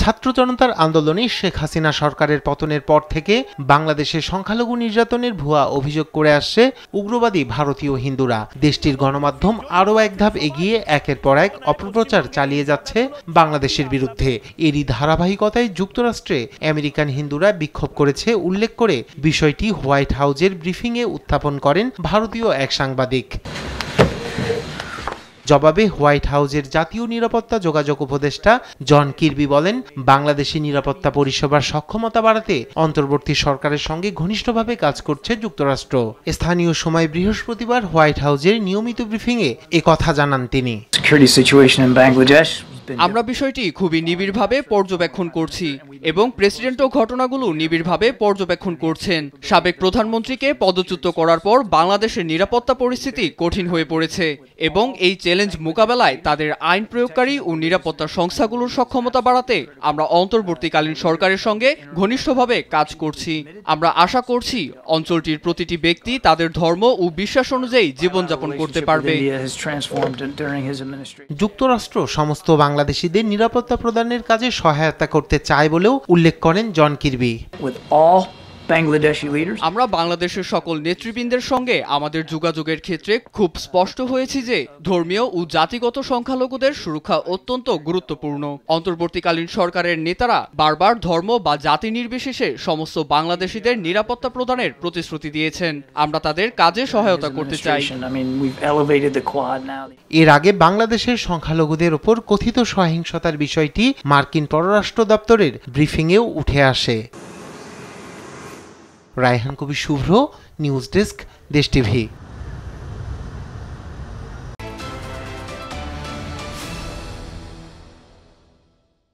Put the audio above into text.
ছাত্র জনতার আন্দোলনে শেখ হাসিনা সরকারের পতনের পর থেকে বাংলাদেশে সংখ্যালঘু নির্যাতনের ভুয়া অভিযোগ করে আসছে উগ্রবাদী ভারতীয় হিন্দুরা। দেশটির গণমাধ্যম আরও এক ধাপ এগিয়ে একের পর এক অপপ্রচার চালিয়ে যাচ্ছে বাংলাদেশের বিরুদ্ধে। এরই ধারাবাহিকতায় যুক্তরাষ্ট্রে আমেরিকান হিন্দুরা বিক্ষোভ করেছে উল্লেখ করে বিষয়টি হোয়াইট হাউজের ব্রিফিংয়ে উত্থাপন করেন ভারতীয় এক সাংবাদিক। জবাবে হোয়াইট হাউজের জাতীয় নিরাপত্তা যোগাযোগ উপদেষ্টা জন কির্বি বলেন, বাংলাদেশি নিরাপত্তা পরিষেবার সক্ষমতা বাড়াতে অন্তর্বর্তী সরকারের সঙ্গে ঘনিষ্ঠভাবে কাজ করছে যুক্তরাষ্ট্র। স্থানীয় সময় বৃহস্পতিবার হোয়াইট হাউজের নিয়মিত ব্রিফিংয়ে একথা জানান তিনি। আমরা বিষয়টি খুবই নিবিড়ভাবে পর্যবেক্ষণ করছি এবং প্রেসিডেন্টও ঘটনাগুলো নিবিড়ভাবে পর্যবেক্ষণ করছেন। সাবেক প্রধানমন্ত্রীকে পদচ্যুত করার পর বাংলাদেশের নিরাপত্তা পরিস্থিতি কঠিন হয়ে পড়েছে এবং এই চ্যালেঞ্জ মোকাবেলায় তাদের আইন প্রয়োগকারী ও নিরাপত্তা সংস্থাগুলোর সক্ষমতা বাড়াতে আমরা অন্তর্বর্তীকালীন সরকারের সঙ্গে ঘনিষ্ঠভাবে কাজ করছি। আমরা আশা করছি অঞ্চলটির প্রতিটি ব্যক্তি তাদের ধর্ম ও বিশ্বাস অনুযায়ী জীবনযাপন করতে পারবে। যুক্তরাষ্ট্র সমস্ত বাংলাদেশিদের নিরাপত্তা প্রদানের কাজে সহায়তা করতে চায় বলেও উল্লেখ করেন জন কির্বি। আমরা বাংলাদেশের সকল নেতৃবৃন্দের সঙ্গে আমাদের যোগাযোগের ক্ষেত্রে খুব স্পষ্ট হয়েছি যে ধর্মীয় ও জাতিগত সংখ্যালঘুদের সুরক্ষা অত্যন্ত গুরুত্বপূর্ণ। অন্তর্বর্তীকালীন সরকারের নেতারা বারবার ধর্ম বা জাতি নির্বিশেষে সমস্ত বাংলাদেশিদের নিরাপত্তা প্রদানের প্রতিশ্রুতি দিয়েছেন। আমরা তাদের কাজে সহায়তা করতে চাই। এর আগে বাংলাদেশের সংখ্যালঘুদের ওপর কথিত সহিংসতার বিষয়টি মার্কিন পররাষ্ট্র দপ্তরের ব্রিফিংয়েও উঠে আসে। রায়হান কবির শুভ্র, নিউজ ডেস্ক, দেশ টিভি।